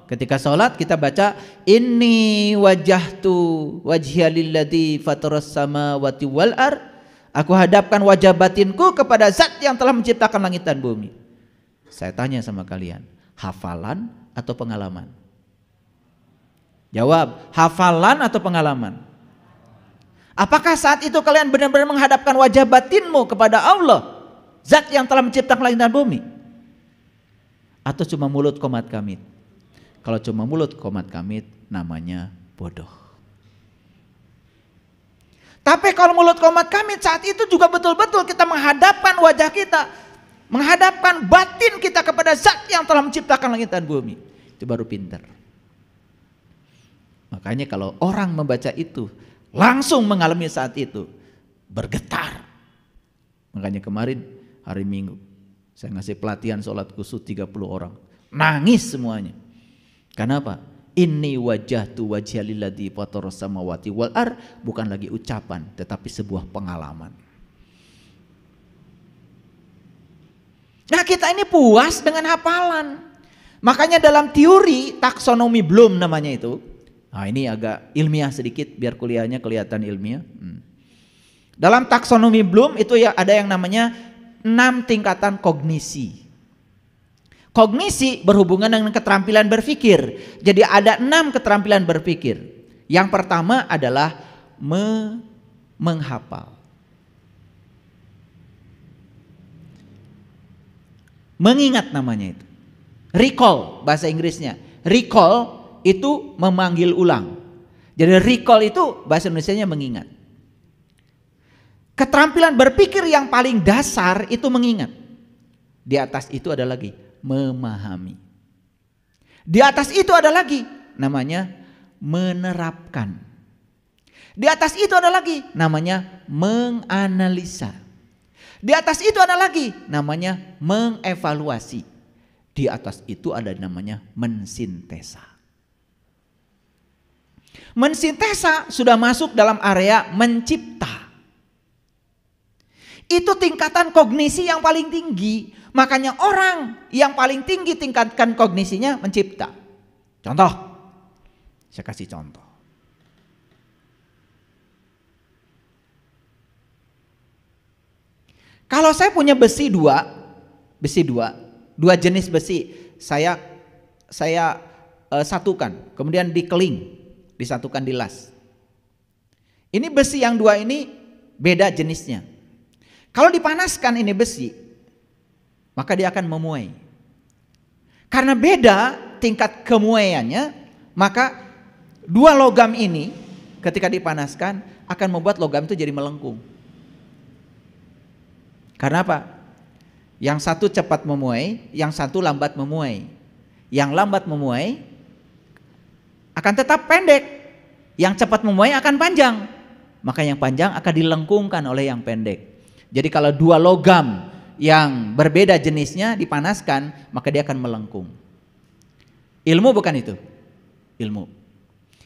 Ketika sholat kita baca inni wajjahtu wajhiya lilladzi fataras samawati wal ard. Aku hadapkan wajah batinku kepada zat yang telah menciptakan langit dan bumi. Saya tanya sama kalian, hafalan atau pengalaman? Jawab, hafalan atau pengalaman? Apakah saat itu kalian benar-benar menghadapkan wajah batinmu kepada Allah, zat yang telah menciptakan langit dan bumi? Atau cuma mulut komat kamit? Kalau cuma mulut komat kamit namanya bodoh. Tapi kalau mulut komat kamit saat itu juga betul-betul kita menghadapkan wajah kita, menghadapkan batin kita kepada zat yang telah menciptakan langit dan bumi. Itu baru pintar. Makanya kalau orang membaca itu langsung mengalami saat itu bergetar. Makanya kemarin hari Minggu saya ngasih pelatihan sholat khusus 30 orang. Nangis semuanya. Kenapa? Inni wajjahtu wajhiya lilladzi fataras samawati wal ard, bukan lagi ucapan tetapi sebuah pengalaman. Nah, kita ini puas dengan hafalan. Makanya dalam teori taksonomi Bloom namanya itu. Nah, ini agak ilmiah sedikit biar kuliahnya kelihatan ilmiah. Dalam taksonomi Bloom itu ya ada yang namanya 6 tingkatan kognisi. Kognisi berhubungan dengan keterampilan berpikir. Jadi ada 6 keterampilan berpikir. Yang pertama adalah menghafal. Mengingat namanya itu. Recall bahasa Inggrisnya. Recall itu memanggil ulang. Jadi recall itu bahasa Indonesianya mengingat. Keterampilan berpikir yang paling dasar itu mengingat. Di atas itu ada lagi memahami. Di atas itu ada lagi namanya menerapkan. Di atas itu ada lagi namanya menganalisa. Di atas itu ada lagi namanya mengevaluasi. Di atas itu ada namanya mensintesa. Mensintesa sudah masuk dalam area mencipta. Itu tingkatan kognisi yang paling tinggi. Makanya orang yang paling tinggi tingkatkan kognisinya mencipta. Contoh, saya kasih contoh. Kalau saya punya besi dua jenis besi, saya satukan, kemudian dikeling, disatukan di las. Ini besi yang dua ini beda jenisnya. Kalau dipanaskan ini besi, maka dia akan memuai. Karena beda tingkat kemuaiannya, maka dua logam ini ketika dipanaskan akan membuat logam itu jadi melengkung. Karena apa? Yang satu cepat memuai, yang satu lambat memuai. Yang lambat memuai akan tetap pendek, yang cepat memuai akan panjang. Maka yang panjang akan dilengkungkan oleh yang pendek. Jadi kalau dua logam yang berbeda jenisnya dipanaskan, maka dia akan melengkung. Ilmu bukan itu. Ilmu.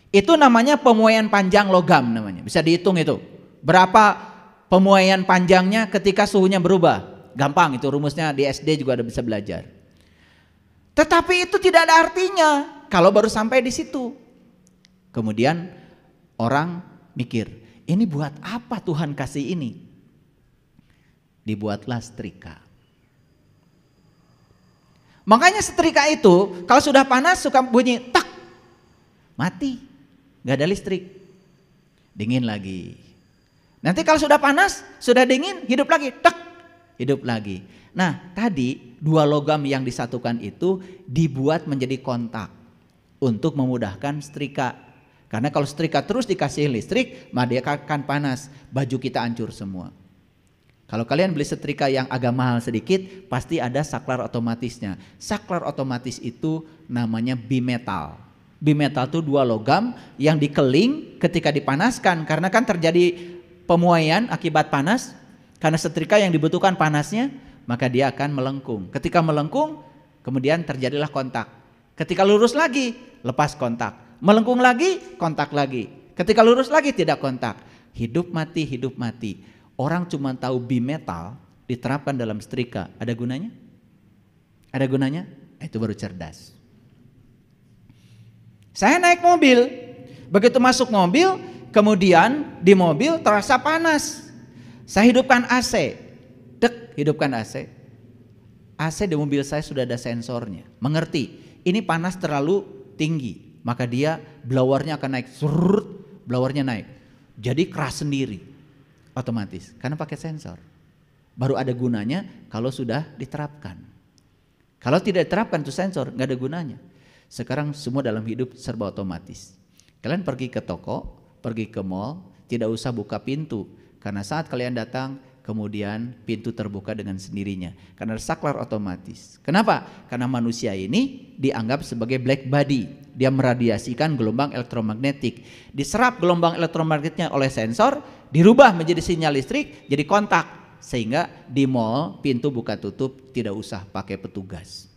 Itu namanya pemuaian panjang logam namanya. Bisa dihitung itu. Berapa pemuaian panjangnya ketika suhunya berubah. Gampang itu rumusnya, di SD juga ada bisa belajar. Tetapi itu tidak ada artinya kalau baru sampai di situ. Kemudian orang mikir, ini buat apa Tuhan kasih ini? Dibuatlah setrika. Makanya setrika itu kalau sudah panas suka bunyi tak, mati, nggak ada listrik, dingin lagi. Nanti kalau sudah panas, sudah dingin, hidup lagi, tak, hidup lagi. Nah tadi dua logam yang disatukan itu dibuat menjadi kontak untuk memudahkan setrika. Karena kalau setrika terus dikasih listrik, maka dia akan panas, baju kita hancur semua. Kalau kalian beli setrika yang agak mahal sedikit, pasti ada saklar otomatisnya. Saklar otomatis itu namanya bimetal. Bimetal itu dua logam yang dikeling ketika dipanaskan. Karena kan terjadi pemuaian akibat panas. Karena setrika yang dibutuhkan panasnya, maka dia akan melengkung. Ketika melengkung, kemudian terjadilah kontak. Ketika lurus lagi, lepas kontak. Melengkung lagi, kontak lagi. Ketika lurus lagi, tidak kontak. Hidup mati, hidup mati. Orang cuma tahu bimetal diterapkan dalam setrika, ada gunanya? Ada gunanya? Itu baru cerdas. Saya naik mobil, begitu masuk mobil, kemudian di mobil terasa panas. Saya hidupkan AC, hidupkan AC. AC di mobil saya sudah ada sensornya, mengerti ini panas terlalu tinggi, maka dia blowernya akan naik, blowernya naik, jadi keras sendiri, otomatis, karena pakai sensor. Baru ada gunanya kalau sudah diterapkan. Kalau tidak diterapkan tuh sensor, nggak ada gunanya. Sekarang semua dalam hidup serba otomatis. Kalian pergi ke toko, pergi ke mall, tidak usah buka pintu, karena saat kalian datang, kemudian pintu terbuka dengan sendirinya, karena saklar otomatis. Kenapa? Karena manusia ini dianggap sebagai black body, dia meradiasikan gelombang elektromagnetik, diserap gelombang elektromagnetnya oleh sensor, dirubah menjadi sinyal listrik, jadi kontak, sehingga di mall pintu buka tutup tidak usah pakai petugas.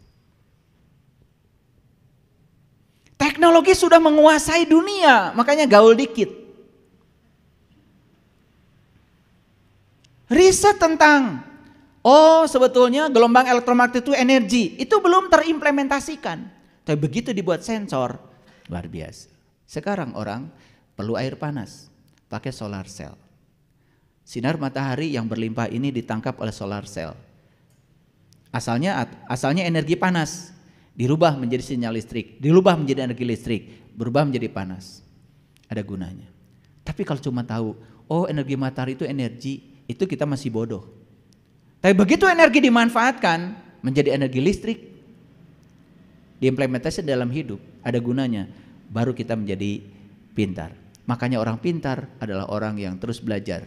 Teknologi sudah menguasai dunia, makanya gaul dikit. Riset tentang, sebetulnya gelombang elektromagnetik itu energi, itu belum terimplementasikan. Tapi begitu dibuat sensor, luar biasa. Sekarang orang perlu air panas, pakai solar cell. Sinar matahari yang berlimpah ini ditangkap oleh solar cell. Asalnya energi panas, dirubah menjadi sinyal listrik, dirubah menjadi energi listrik, berubah menjadi panas. Ada gunanya. Tapi kalau cuma tahu, energi matahari itu energi, itu kita masih bodoh. Tapi begitu energi dimanfaatkan menjadi energi listrik, diimplementasi dalam hidup, ada gunanya, baru kita menjadi pintar. Makanya orang pintar adalah orang yang terus belajar.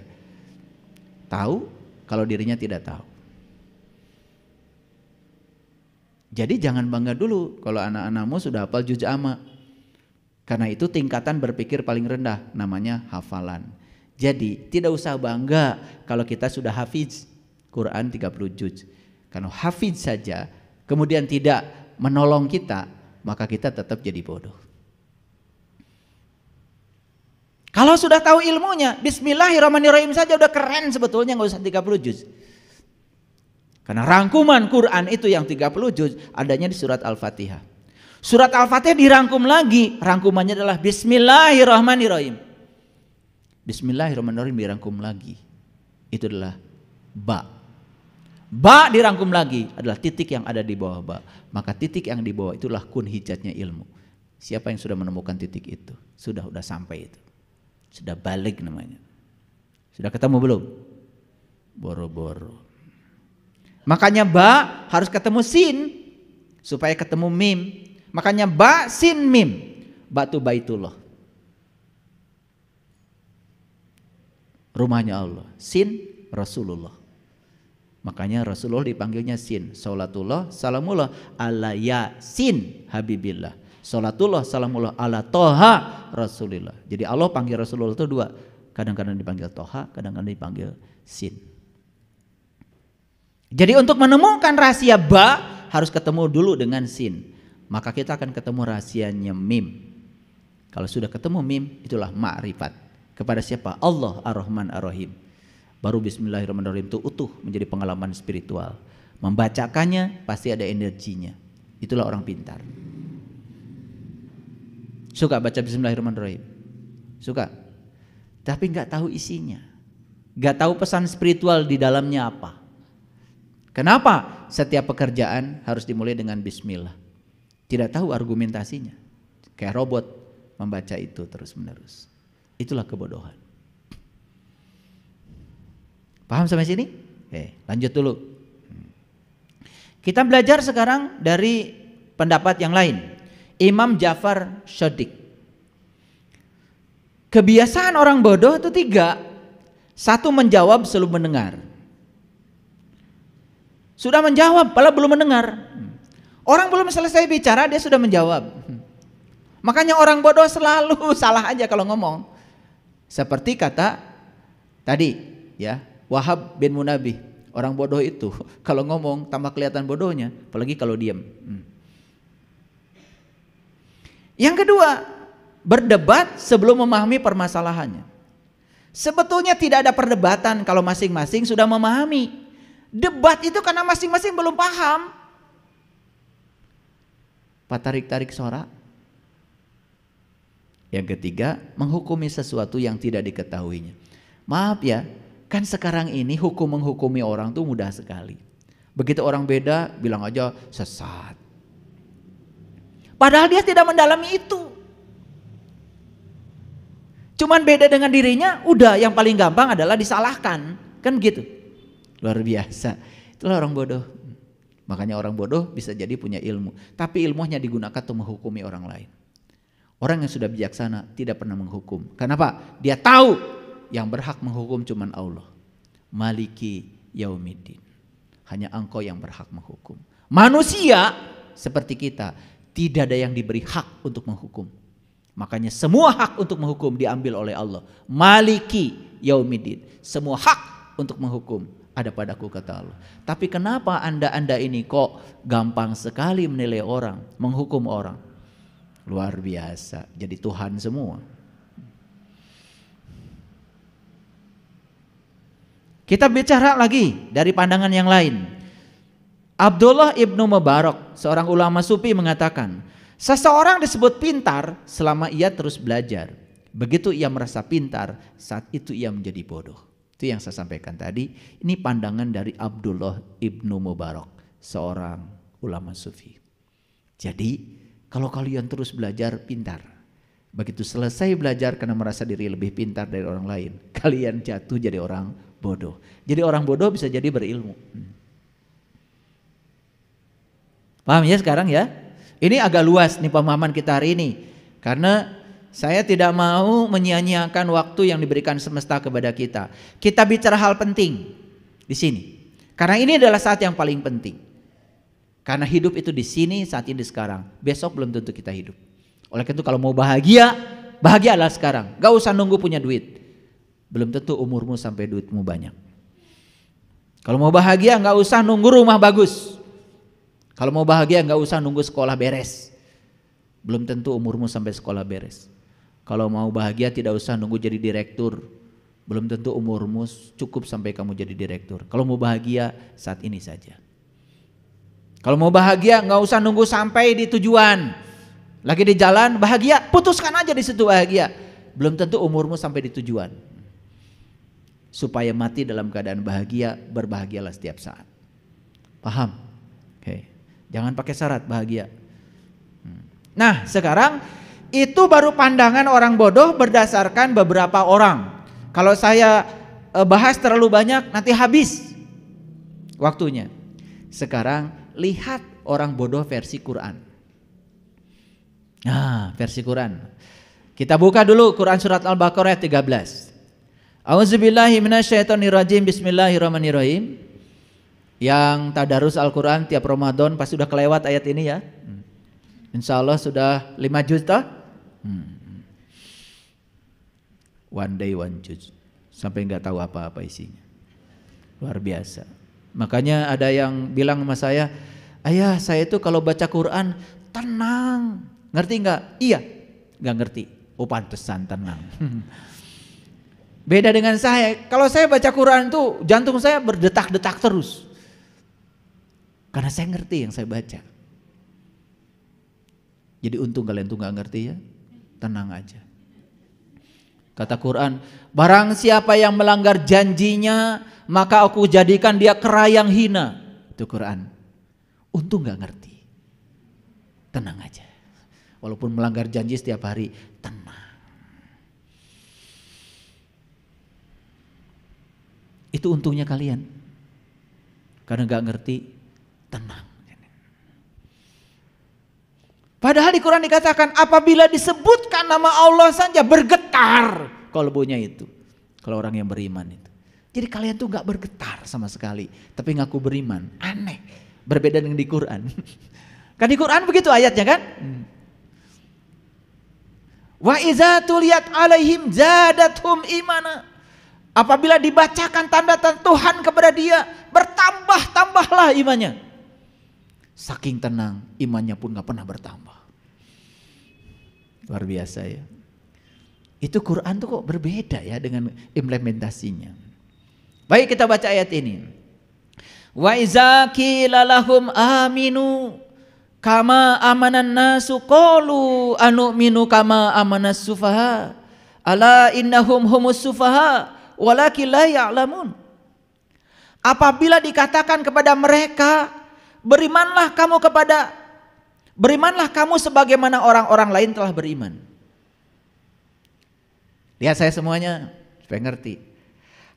Tahu kalau dirinya tidak tahu. Jadi jangan bangga dulu kalau anak-anakmu sudah hafal juz amma. Karena itu tingkatan berpikir paling rendah, namanya hafalan. Jadi tidak usah bangga kalau kita sudah hafiz Quran 30 juz. Kalau hafiz saja kemudian tidak menolong kita, maka kita tetap jadi bodoh. Kalau sudah tahu ilmunya, bismillahirrahmanirrahim saja udah keren sebetulnya, nggak usah 30 juz. Karena rangkuman Quran itu yang 30 juz adanya di surat Al-Fatihah. Surat Al-Fatihah dirangkum lagi, rangkumannya adalah bismillahirrahmanirrahim. Bismillahirrahmanirrahim dirangkum lagi. Itu adalah ba. Ba dirangkum lagi adalah titik yang ada di bawah ba. Maka titik yang di bawah itulah kun hijatnya ilmu. Siapa yang sudah menemukan titik itu? Sudah sampai itu. Sudah balik namanya. Sudah ketemu belum? Boro-boro. Makanya ba harus ketemu sin supaya ketemu mim. Makanya ba sin mim. Ba itu baitullah. Rumahnya Allah. Sin Rasulullah. Makanya Rasulullah dipanggilnya sin. Salatullah salamullah ala yasin habibillah. Salatullah salamullah ala toha Rasulillah. Jadi Allah panggil Rasulullah itu dua. Kadang-kadang dipanggil toha, kadang-kadang dipanggil sin. Jadi untuk menemukan rahasia ba harus ketemu dulu dengan sin. Maka kita akan ketemu rahasianya mim. Kalau sudah ketemu mim, itulah ma'rifat. Kepada siapa? Allah Ar-Rahman Ar-Rahim. Baru bismillahirrahmanirrahim itu utuh menjadi pengalaman spiritual. Membacakannya pasti ada energinya. Itulah orang pintar. Suka baca bismillahirrahmanirrahim? Suka? Tapi gak tahu isinya. Gak tahu pesan spiritual di dalamnya apa. Kenapa setiap pekerjaan harus dimulai dengan bismillah? Tidak tahu argumentasinya. Kayak robot membaca itu terus menerus. Itulah kebodohan. Paham sampai sini? Lanjut dulu. Kita belajar sekarang dari pendapat yang lain. Imam Ja'far Shadiq. Kebiasaan orang bodoh itu 3. 1 menjawab sebelum mendengar. Sudah menjawab, padahal belum mendengar. Orang belum selesai bicara, dia sudah menjawab. Makanya orang bodoh selalu salah aja kalau ngomong. Seperti kata tadi, ya, Wahab bin Munabih. Orang bodoh itu kalau ngomong tambah kelihatan bodohnya, apalagi kalau diam. Yang kedua, berdebat sebelum memahami permasalahannya. Sebetulnya tidak ada perdebatan kalau masing-masing sudah memahami. Debat itu karena masing-masing belum paham. Pak tarik-tarik sorak. Yang ketiga, menghukumi sesuatu yang tidak diketahuinya. Maaf ya, kan sekarang ini hukum menghukumi orang tuh mudah sekali. Begitu orang beda, bilang aja sesat. Padahal dia tidak mendalami itu. Cuman beda dengan dirinya, udah yang paling gampang adalah disalahkan. Kan gitu. Luar biasa. Itulah orang bodoh. Makanya orang bodoh bisa jadi punya ilmu. Tapi ilmunya digunakan untuk menghukumi orang lain. Orang yang sudah bijaksana tidak pernah menghukum. Kenapa? Dia tahu yang berhak menghukum cuman Allah. Maliki yaumiddin. Hanya engkau yang berhak menghukum. Manusia seperti kita tidak ada yang diberi hak untuk menghukum. Makanya semua hak untuk menghukum diambil oleh Allah. Maliki yaumiddin. Semua hak untuk menghukum ada padaku, kata Allah. Tapi kenapa anda ini kok gampang sekali menilai orang, menghukum orang? Luar biasa, jadi Tuhan semua. Kita bicara lagi dari pandangan yang lain. Abdullah ibnu Mubarak, seorang ulama sufi, mengatakan, seseorang disebut pintar selama ia terus belajar. Begitu ia merasa pintar, saat itu ia menjadi bodoh. Itu yang saya sampaikan tadi. Ini pandangan dari Abdullah ibnu Mubarak, seorang ulama sufi. Jadi kalau kalian terus belajar, pintar. Begitu selesai belajar karena merasa diri lebih pintar dari orang lain, kalian jatuh jadi orang bodoh. Jadi orang bodoh bisa jadi berilmu. Paham ya sekarang ya? Ini agak luas nih pemahaman kita hari ini. Karena saya tidak mau menyia-nyiakan waktu yang diberikan semesta kepada kita. Kita bicara hal penting di sini. Karena ini adalah saat yang paling penting. Karena hidup itu di sini, saat ini, sekarang. Besok belum tentu kita hidup. Oleh karena itu kalau mau bahagia, bahagialah sekarang. Gak usah nunggu punya duit. Belum tentu umurmu sampai duitmu banyak. Kalau mau bahagia gak usah nunggu rumah bagus. Kalau mau bahagia gak usah nunggu sekolah beres. Belum tentu umurmu sampai sekolah beres. Kalau mau bahagia tidak usah nunggu jadi direktur. Belum tentu umurmu cukup sampai kamu jadi direktur. Kalau mau bahagia saat ini saja. Kalau mau bahagia nggak usah nunggu sampai di tujuan. Lagi di jalan bahagia, putuskan aja di situ bahagia. Belum tentu umurmu sampai di tujuan. Supaya mati dalam keadaan bahagia, berbahagialah setiap saat. Paham? Oke. Jangan pakai syarat bahagia. Nah, sekarang itu baru pandangan orang bodoh berdasarkan beberapa orang. Kalau saya bahas terlalu banyak nanti habis waktunya. Sekarang lihat orang bodoh versi Quran. Nah, versi Quran. Kita buka dulu Quran surat Al-Baqarah 13. A'udzubillahi minasyaitonirrajim. Bismillahirrahmanirrahim. Yang tadarus Al-Quran tiap Ramadan pasti sudah kelewat ayat ini ya. Insya Allah sudah 5 juz toh? One day one juz. Sampai nggak tahu apa-apa isinya. Luar biasa. Makanya ada yang bilang sama saya, ayah saya itu kalau baca Quran tenang. Ngerti nggak? Iya, nggak ngerti. Oh pantesan tenang. Beda dengan saya, kalau saya baca Quran tuh jantung saya berdetak-detak terus. Karena saya ngerti yang saya baca. Jadi untung kalian tuh nggak ngerti ya, tenang aja. Kata Quran, barang siapa yang melanggar janjinya, maka aku jadikan dia kera yang hina. Itu Quran. Untung gak ngerti. Tenang aja. Walaupun melanggar janji setiap hari, tenang. Itu untungnya kalian. Karena gak ngerti, tenang. Padahal di Quran dikatakan apabila disebutkan nama Allah saja bergetar kalbunya itu. Kalau orang yang beriman itu. Jadi kalian tuh gak bergetar sama sekali. Tapi ngaku beriman. Aneh. Berbeda dengan di Quran. Kan di Quran begitu ayatnya kan. Wa iza tuliyat alaihim zadathum imana. Apabila dibacakan tanda-tanda Tuhan kepada dia. Bertambah-tambahlah imannya. Saking tenang, imannya pun gak pernah bertambah. Luar biasa ya. Itu Quran tuh kok berbeda ya dengan implementasinya. Baik, kita baca ayat ini. Wa iza qila lahum aminu. Kama amanan nasu qalu anu'minu kama amanas sufaha. Ala innahum humus sufaha walakin la ya'lamun. Apabila dikatakan kepada mereka, berimanlah kamu sebagaimana orang-orang lain telah beriman. Lihat saya semuanya supaya ngerti.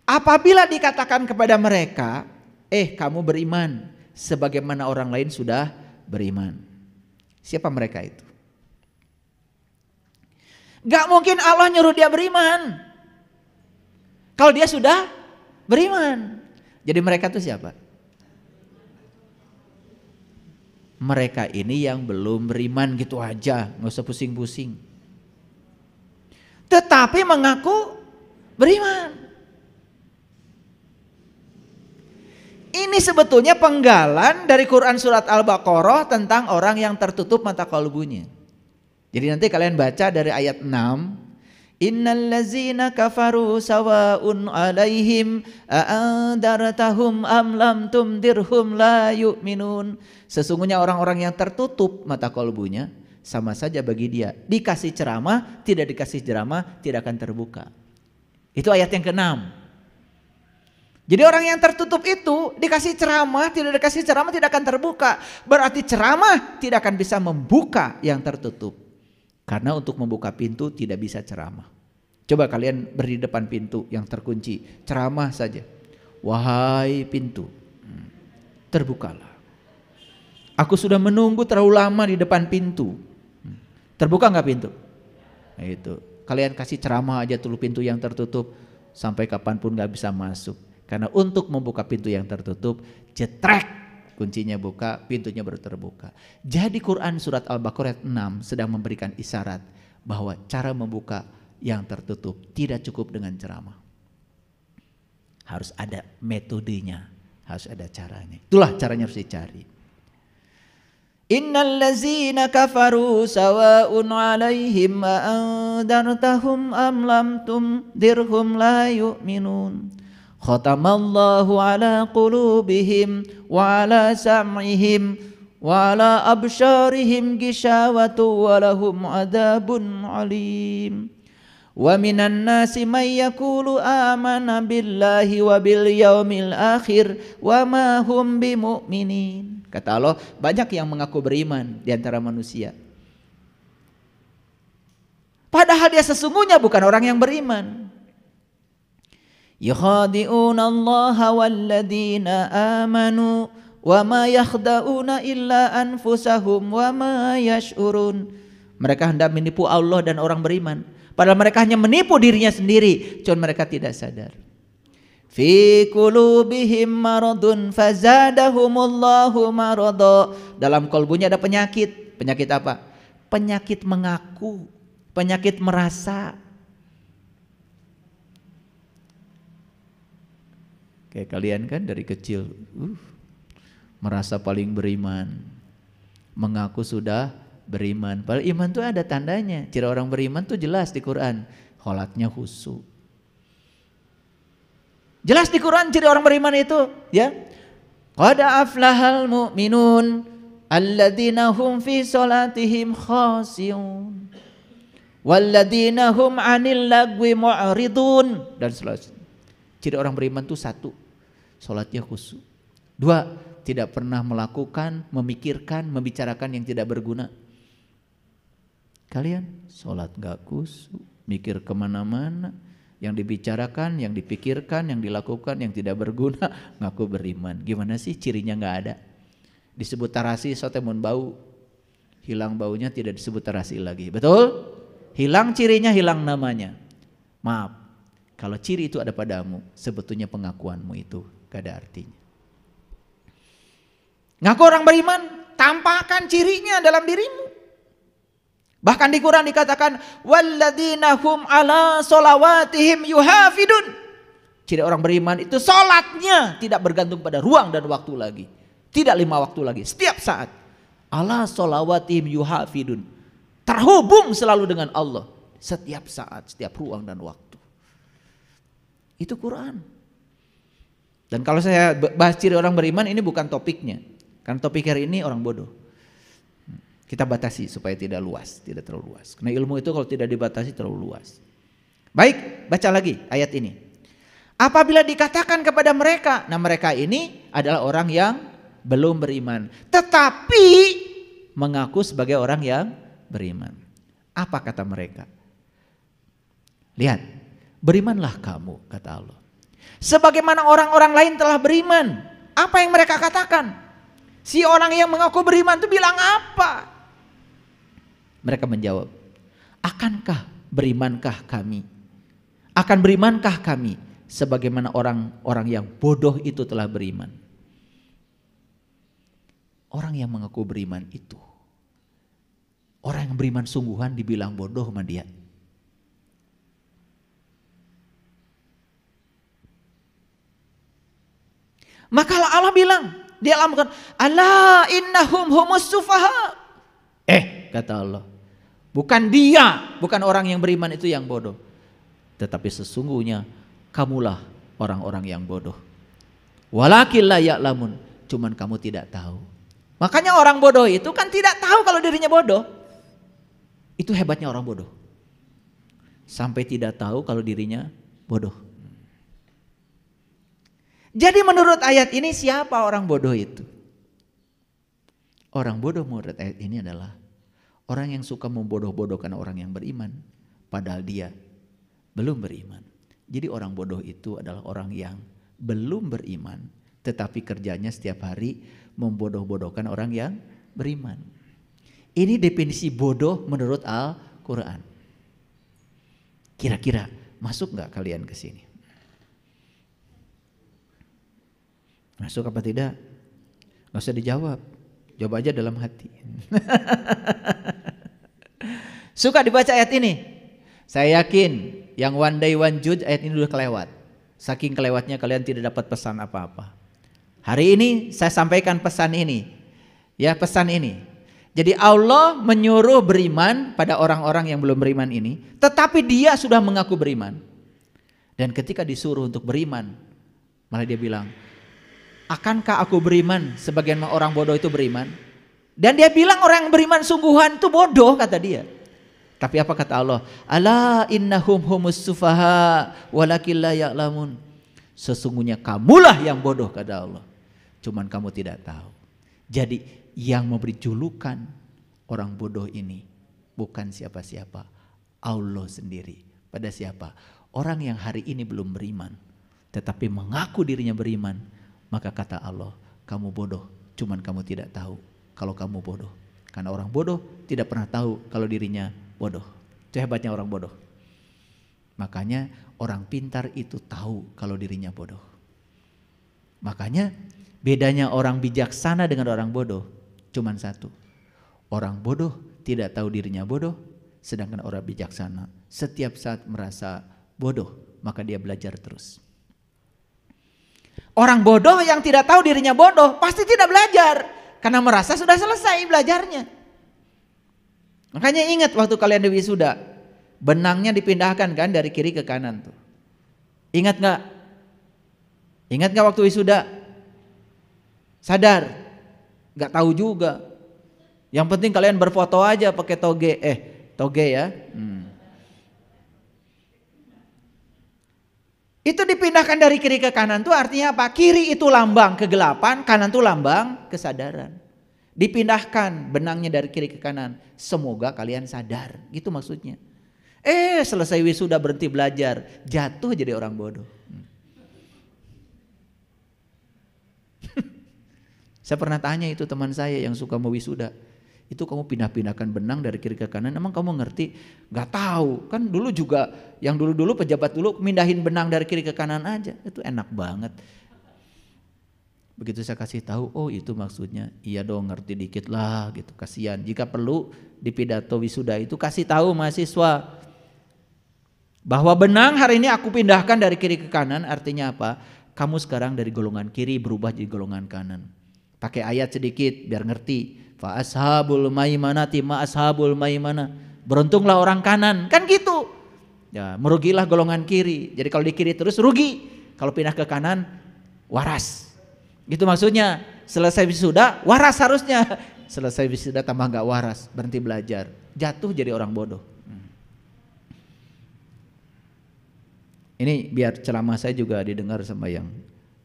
Apabila dikatakan kepada mereka, kamu beriman sebagaimana orang lain sudah beriman. Siapa mereka itu? Gak mungkin Allah nyuruh dia beriman kalau dia sudah beriman. Jadi mereka itu siapa? Mereka ini yang belum beriman gitu aja, gak usah pusing-pusing. Tetapi mengaku beriman. Ini sebetulnya penggalan dari Quran surat Al-Baqarah tentang orang yang tertutup mata kalbunya. Jadi nanti kalian baca dari ayat 6. Innal ladzina kafaru sawa'un 'alaihim a'andartahum am lam tundirhum la yu'minun. Sesungguhnya orang-orang yang tertutup mata kalbunya sama saja bagi dia. Dikasih ceramah, tidak dikasih ceramah, tidak akan terbuka. Itu ayat yang ke-6. Jadi orang yang tertutup itu dikasih ceramah, tidak dikasih ceramah tidak akan terbuka. Berarti ceramah tidak akan bisa membuka yang tertutup. Karena untuk membuka pintu tidak bisa ceramah. Coba kalian berdiri depan pintu yang terkunci, ceramah saja. Wahai pintu, terbukalah. Aku sudah menunggu terlalu lama di depan pintu. Terbuka nggak pintu? Nah, itu. Kalian kasih ceramah aja dulu pintu yang tertutup sampai kapanpun nggak bisa masuk. Karena untuk membuka pintu yang tertutup, jetrek kuncinya buka, pintunya baru terbuka. Jadi Quran surat Al-Baqarah 6 sedang memberikan isyarat bahwa cara membuka yang tertutup tidak cukup dengan ceramah. Harus ada metodenya, harus ada caranya. Itulah caranya harus dicari. Innal ladzina kafaru sawa'un 'alaihim a'andartahum am lam tundirhum la yu'minun. Khatamallahu ala qulubihim wa ala sam'ihim wa ala absharihim gishawatu wa lahum adabun alim. Wa minan nasi may yaqulu amana billahi wa bil yaumil akhir wa ma hum bimu'minin. Kata Allah, banyak yang mengaku beriman di antara manusia. Padahal dia sesungguhnya bukan orang yang beriman. Yukhadi'una Allah walladzina amanu wa ma yakhda'una illa anfusahum wa ma yash'urun. Mereka hendak menipu Allah dan orang beriman, padahal mereka hanya menipu dirinya sendiri, cuma mereka tidak sadar. Fi qulubihim maradun fazadahumullahu marada. Dalam kalbunya ada penyakit. Penyakit apa? Penyakit mengaku, penyakit merasa. Kayak kalian kan dari kecil merasa paling beriman, mengaku sudah beriman. Padahal iman itu ada tandanya. Ciri orang beriman tuh jelas di Quran. Kholatnya khusyuk. Jelas di Quran ciri orang beriman itu, ya. Qad aflahal mu'minun alladzina hum fi salatihim khashi'un walladzina hum 'anil lagwi mu'ridun, dan seterusnya. Ciri orang beriman itu 1, salatnya khusyuk. 2, tidak pernah melakukan, memikirkan, membicarakan yang tidak berguna. Kalian salat gak khusyuk, mikir kemana-mana, yang dibicarakan, yang dipikirkan, yang dilakukan, yang tidak berguna, ngaku beriman. Gimana sih cirinya gak ada? Disebut tarasi, sotemun bau, hilang baunya tidak disebut tarasi lagi. Betul? Hilang cirinya, hilang namanya. Maaf. Kalau ciri itu ada padamu, sebetulnya pengakuanmu itu gak ada artinya. Ngaku orang beriman, tampakkan cirinya dalam dirimu. Bahkan di Quran dikatakan walladzina hum ala sholawatihim yuhafidun. Ciri orang beriman itu salatnya tidak bergantung pada ruang dan waktu lagi. Tidak 5 waktu lagi, setiap saat. Ala sholawatihim yuhafidun. Terhubung selalu dengan Allah setiap saat, setiap ruang dan waktu. Itu Quran. Dan kalau saya bahas ciri orang beriman, ini bukan topiknya. Karena topik hari ini orang bodoh. Kita batasi supaya tidak luas, tidak terlalu luas. Karena ilmu itu kalau tidak dibatasi terlalu luas. Baik, baca lagi ayat ini. Apabila dikatakan kepada mereka, nah mereka ini adalah orang yang belum beriman, tetapi mengaku sebagai orang yang beriman. Apa kata mereka? Lihat, berimanlah kamu, kata Allah. Sebagaimana orang-orang lain telah beriman. Apa yang mereka katakan? Si orang yang mengaku beriman itu bilang apa? Mereka menjawab, akankah berimankah kami? Akan berimankah kami sebagaimana orang-orang yang bodoh itu telah beriman? Orang yang mengaku beriman itu, orang yang beriman sungguhan dibilang bodoh sama dia. Maka Allah bilang, dia alamkan, ala innahum humus sufaha. Kata Allah, bukan dia, bukan orang yang beriman itu yang bodoh, tetapi sesungguhnya kamulah orang-orang yang bodoh. Walakin la ya'lamun, cuman kamu tidak tahu. Makanya orang bodoh itu kan tidak tahu kalau dirinya bodoh. Itu hebatnya orang bodoh. Sampai tidak tahu kalau dirinya bodoh. Jadi menurut ayat ini siapa orang bodoh itu? Orang bodoh menurut ayat ini adalah orang yang suka membodoh-bodohkan orang yang beriman, padahal dia belum beriman. Jadi orang bodoh itu adalah orang yang belum beriman, tetapi kerjanya setiap hari membodoh-bodohkan orang yang beriman. Ini definisi bodoh menurut Al-Quran. Kira-kira masuk gak kalian ke sini? Masuk apa tidak? Gak usah dijawab, jawab aja dalam hati. Suka dibaca ayat ini? Saya yakin yang one day one judge ayat ini udah kelewat. Saking kelewatnya kalian tidak dapat pesan apa-apa. Hari ini saya sampaikan pesan ini. Ya, pesan ini. Jadi Allah menyuruh beriman pada orang-orang yang belum beriman ini, tetapi dia sudah mengaku beriman. Dan ketika disuruh untuk beriman, malah dia bilang, akankah aku beriman sebagaimana orang bodoh itu beriman? Dan dia bilang orang yang beriman sungguhan itu bodoh, kata dia. Tapi apa kata Allah? Ala innahum humus sufaha walakin la ya'lamun. Sesungguhnya kamulah yang bodoh, kata Allah. Cuman kamu tidak tahu. Jadi yang memberi julukan orang bodoh ini bukan siapa-siapa, Allah sendiri. Pada siapa? Orang yang hari ini belum beriman, tetapi mengaku dirinya beriman. Maka kata Allah, kamu bodoh, cuman kamu tidak tahu kalau kamu bodoh. Karena orang bodoh tidak pernah tahu kalau dirinya bodoh. Itu hebatnya orang bodoh. Makanya orang pintar itu tahu kalau dirinya bodoh. Makanya bedanya orang bijaksana dengan orang bodoh cuman satu. Orang bodoh tidak tahu dirinya bodoh, sedangkan orang bijaksana setiap saat merasa bodoh, maka dia belajar terus. Orang bodoh yang tidak tahu dirinya bodoh pasti tidak belajar karena merasa sudah selesai belajarnya. Makanya ingat waktu kalian di wisuda, benangnya dipindahkan kan dari kiri ke kanan tuh. Ingat gak? Ingat gak waktu wisuda? Sadar? Gak tahu juga. Yang penting kalian berfoto aja pakai toge. Toge ya. Itu dipindahkan dari kiri ke kanan tuh artinya apa? Kiri itu lambang kegelapan, kanan tuh lambang kesadaran. Dipindahkan benangnya dari kiri ke kanan. Semoga kalian sadar. Gitu maksudnya. Selesai wisuda berhenti belajar, jatuh jadi orang bodoh. Saya pernah tanya itu teman saya yang suka mau wisuda. Itu kamu pindah-pindahkan benang dari kiri ke kanan, emang kamu ngerti? Gak tahu. Kan dulu juga yang dulu-dulu pejabat dulu mindahin benang dari kiri ke kanan aja. Itu enak banget. Begitu saya kasih tahu, oh itu maksudnya. Iya dong, ngerti dikit lah gitu. Kasihan. Jika perlu di pidato wisuda itu kasih tahu mahasiswa bahwa benang hari ini aku pindahkan dari kiri ke kanan, artinya apa? Kamu sekarang dari golongan kiri berubah jadi golongan kanan. Pakai ayat sedikit biar ngerti. Fa ashabul maimanati ma ashabul maimana. Beruntunglah orang kanan. Kan gitu. Ya, merugilah golongan kiri. Jadi kalau di kiri terus rugi. Kalau pindah ke kanan waras. Gitu maksudnya. selesai wisuda waras harusnya. Selesai wisuda tambah nggak waras, berhenti belajar, jatuh jadi orang bodoh. Ini biar ceramah saya juga didengar sama yang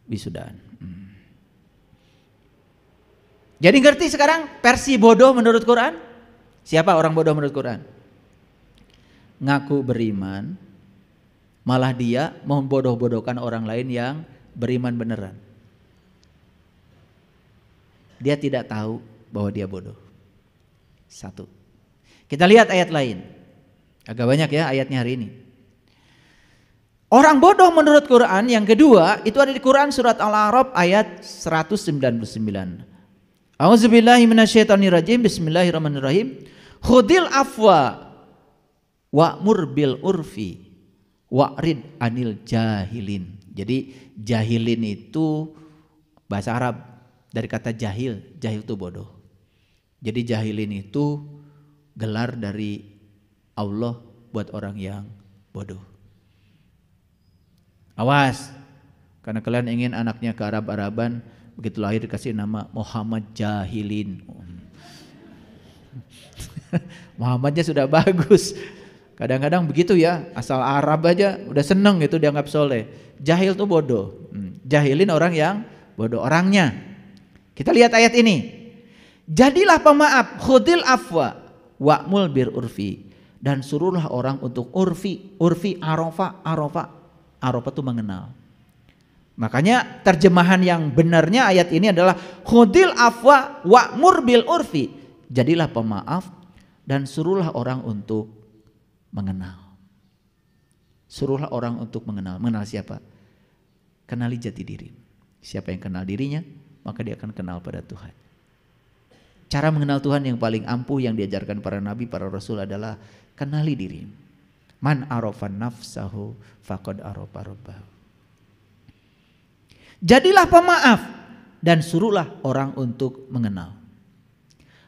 wisudaan. Jadi ngerti sekarang versi bodoh menurut Quran? Siapa orang bodoh menurut Quran? Ngaku beriman, malah dia membodoh-bodohkan orang lain yang beriman beneran. Dia tidak tahu bahwa dia bodoh. Satu. Kita lihat ayat lain. Agak banyak ya ayatnya hari ini. Orang bodoh menurut Quran yang kedua itu ada di Quran surat Al-A'raf ayat 199. A'udzubillahi minasyaitonirrajim. Bismillahirrahmanirrahim. Khudil afwa wa'mur bil urfi wa'rid anil jahilin. Jadi jahilin itu bahasa Arab dari kata jahil. Jahil itu bodoh. Jadi jahilin itu gelar dari Allah buat orang yang bodoh. Awas, karena kalian ingin anaknya ke Arab-Araban, begitu lahir dikasih nama Muhammad Jahilin. Muhammadnya sudah bagus. Kadang-kadang begitu ya, asal Arab aja udah seneng gitu dianggap soleh. Jahil tuh bodoh. Jahilin orang yang bodoh orangnya. Kita lihat ayat ini. Jadilah pemaaf, khudil afwa wa'mul bir urfi, dan suruhlah orang untuk urfi. Urfi arafa itu mengenal. Makanya terjemahan yang benarnya ayat ini adalah khudil afwa wa'mur bil urfi. Jadilah pemaaf dan suruhlah orang untuk mengenal. Suruhlah orang untuk mengenal. Mengenal siapa? Kenali jati diri. Siapa yang kenal dirinya, maka dia akan kenal pada Tuhan. Cara mengenal Tuhan yang paling ampuh yang diajarkan para nabi, para rasul adalah kenali diri. Man arafa nafsahu faqad arafa rabbahu. Jadilah pemaaf dan suruhlah orang untuk mengenal.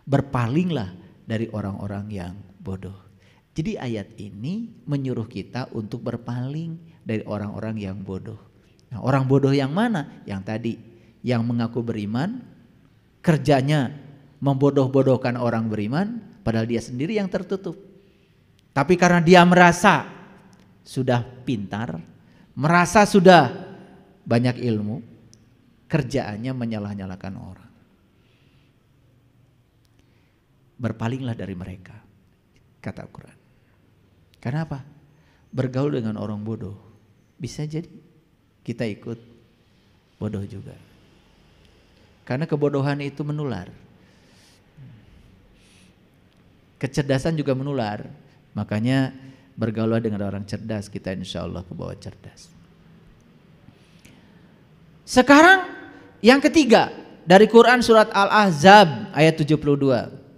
Berpalinglah dari orang-orang yang bodoh. Jadi ayat ini menyuruh kita untuk berpaling dari orang-orang yang bodoh. Nah, orang bodoh yang mana? Yang tadi, yang mengaku beriman, kerjanya membodoh-bodohkan orang beriman, padahal dia sendiri yang tertutup. Tapi karena dia merasa sudah pintar, merasa sudah banyak ilmu, kerjaannya menyalah-nyalahkan orang. Berpalinglah dari mereka, kata Al-Quran. Karena apa? Bergaul dengan orang bodoh, bisa jadi kita ikut bodoh juga. Karena kebodohan itu menular. Kecerdasan juga menular. Makanya bergaul dengan orang cerdas, kita insya Allah ke bawah cerdas. Sekarang yang ketiga dari Quran surat Al-Ahzab ayat 72.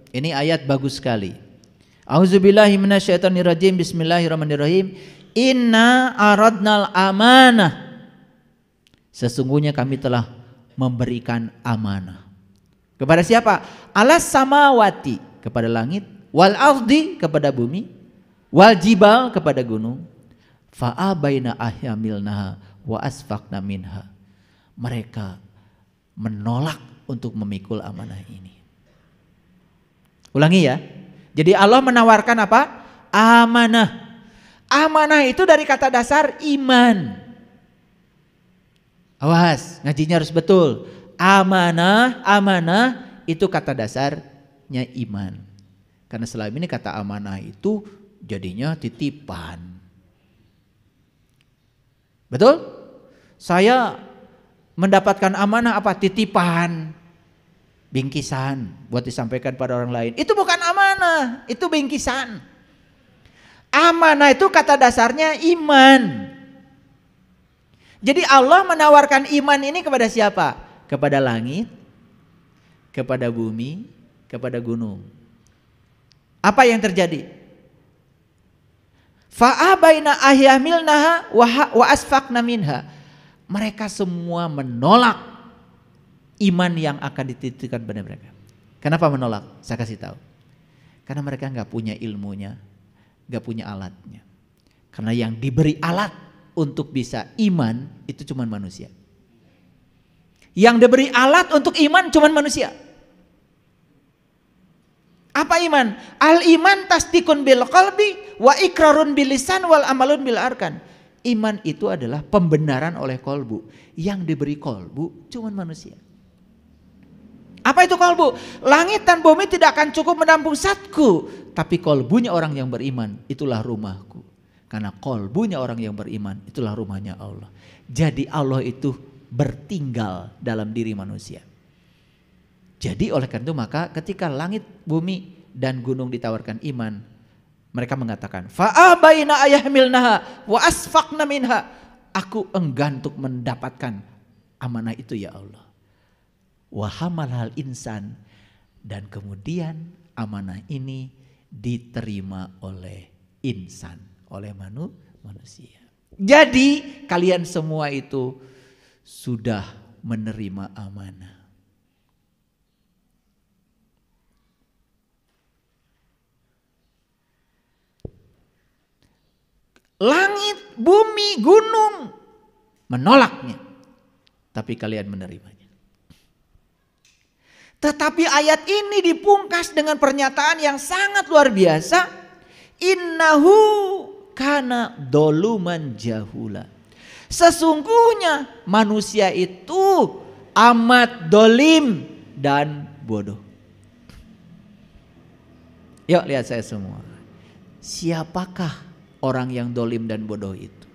Ini ayat bagus sekali. A'udzubillahi minasyaitonirrajim. Bismillahirrahmanirrahim. Inna aradnal amanah. Sesungguhnya kami telah memberikan amanah. Kepada siapa? Alas samawati, kepada langit, wal ardi, kepada bumi, wal jibal, kepada gunung. Fa'abaina ahyamilnaha wa asfaqna minha. Mereka menolak untuk memikul amanah ini. Ulangi ya. Jadi Allah menawarkan apa? Amanah. Amanah itu dari kata dasar iman. Awas, ngajinya harus betul. Amanah itu kata dasarnya iman. Karena selama ini kata amanah itu jadinya titipan. Betul? Saya mendapatkan amanah apa? Titipan, bingkisan buat disampaikan pada orang lain. Itu bukan amanah, itu bingkisan. Amanah itu kata dasarnya iman. Jadi Allah menawarkan iman ini kepada siapa? Kepada langit, kepada bumi, kepada gunung. Apa yang terjadi? Fa'abaina ahyamilnaha wa asfaqna minha. Mereka semua menolak iman yang akan dititipkan pada mereka. Kenapa menolak? Saya kasih tahu. Karena mereka nggak punya ilmunya, nggak punya alatnya. Karena yang diberi alat untuk bisa iman itu cuma manusia. Yang diberi alat untuk iman cuman manusia. Apa iman? Al iman tasdikun bil qalbi wa ikrarun bil lisan wal amalun bil arkan. Iman itu adalah pembenaran oleh kolbu. Yang diberi kolbu cuman manusia. Apa itu kolbu? Langit dan bumi tidak akan cukup menampung zatku, tapi kolbunya orang yang beriman itulah rumahku. Karena kolbunya orang yang beriman itulah rumahnya Allah. Jadi Allah itu bertinggal dalam diri manusia. Jadi oleh karena itu maka ketika langit, bumi dan gunung ditawarkan iman, mereka mengatakan, fa'abaina ayahmilnaha wa asfaqna minha. Aku enggan untuk mendapatkan amanah itu ya Allah. Wa hamalal insan, dan kemudian amanah ini diterima oleh insan, oleh manusia. Jadi kalian semua itu sudah menerima amanah. Langit, bumi, gunung menolaknya, tapi kalian menerimanya. Tetapi ayat ini dipungkas dengan pernyataan yang sangat luar biasa. Innahu kana doluman jahula. Sesungguhnya manusia itu amat dolim dan bodoh. Yuk lihat saya semua. Siapakah orang yang dolim dan bodoh itu?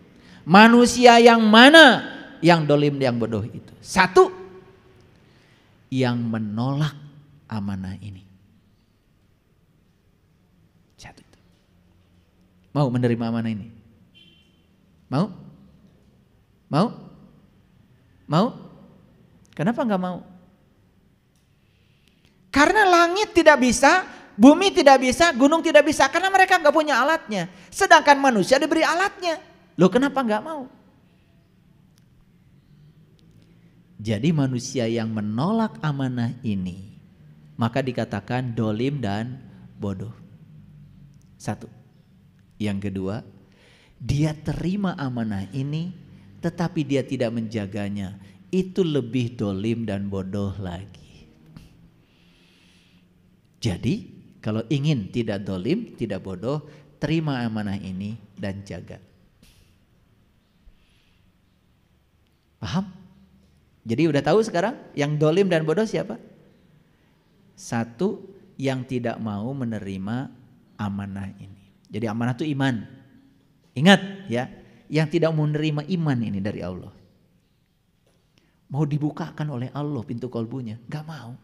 Manusia yang mana yang dolim yang bodoh itu? Satu, yang menolak amanah ini. Satu itu. Mau menerima amanah ini? Mau? Mau? Mau? Kenapa enggak mau? Karena langit tidak bisa, bumi tidak bisa, gunung tidak bisa, karena mereka enggak punya alatnya. Sedangkan manusia diberi alatnya. Loh kenapa enggak mau? Jadi manusia yang menolak amanah ini, maka dikatakan dolim dan bodoh. Satu. Yang kedua, dia terima amanah ini, tetapi dia tidak menjaganya. Itu lebih dolim dan bodoh lagi. Jadi kalau ingin tidak dolim, tidak bodoh, terima amanah ini dan jaga. Paham? Jadi udah tahu sekarang yang dolim dan bodoh siapa? Satu, yang tidak mau menerima amanah ini. Jadi amanah itu iman. Ingat ya, yang tidak mau menerima iman ini dari Allah. Mau dibukakan oleh Allah pintu kolbunya, gak mau.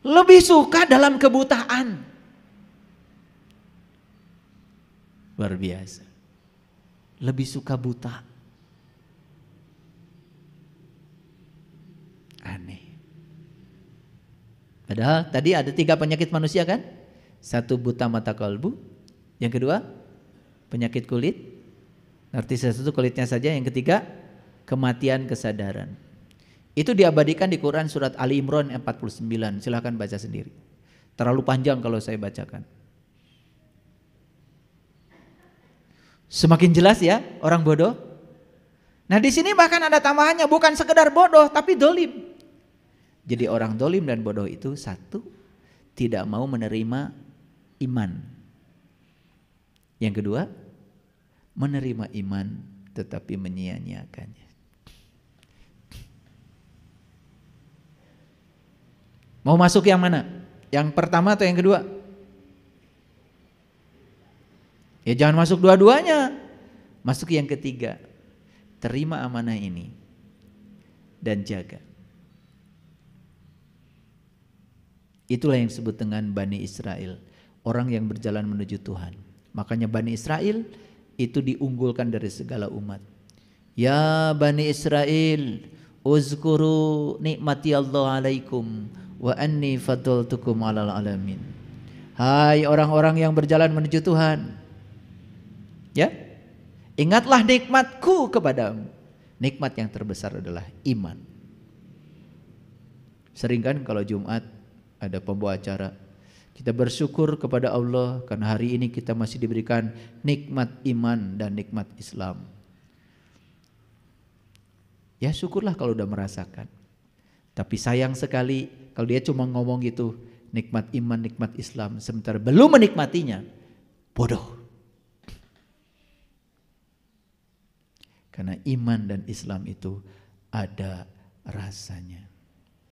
Lebih suka dalam kebutaan. Luar biasa. Lebih suka buta. Aneh. Padahal tadi ada 3 penyakit manusia kan? 1 buta mata kalbu. Yang kedua penyakit kulit. Arti satu kulitnya saja. Yang ketiga kematian kesadaran. Itu diabadikan di Quran surat Ali Imran 49. Silahkan baca sendiri. Terlalu panjang kalau saya bacakan. Semakin jelas ya orang bodoh. Nah di sini bahkan ada tambahannya, bukan sekedar bodoh tapi dolim. Jadi orang dolim dan bodoh itu satu, tidak mau menerima iman. Yang kedua, menerima iman tetapi menyia-nyiakannya. Mau masuk yang mana? Yang pertama atau yang kedua? Ya jangan masuk dua-duanya. Masuk yang ketiga. Terima amanah ini dan jaga. Itulah yang disebut dengan Bani Israel, orang yang berjalan menuju Tuhan. Makanya Bani Israel itu diunggulkan dari segala umat. Ya Bani Israel, uzkuru nikmati Allah alaikum wa anni fadaltukum alal alamin. Hai orang-orang yang berjalan menuju Tuhan, ya, ingatlah nikmatku kepadamu. Nikmat yang terbesar adalah iman. Sering kan kalau Jumat ada pembawa acara, kita bersyukur kepada Allah karena hari ini kita masih diberikan nikmat iman dan nikmat Islam. Ya syukurlah kalau udah merasakan. Tapi sayang sekali kalau dia cuma ngomong gitu, nikmat iman, nikmat Islam, sementara belum menikmatinya, bodoh. Karena iman dan Islam itu ada rasanya.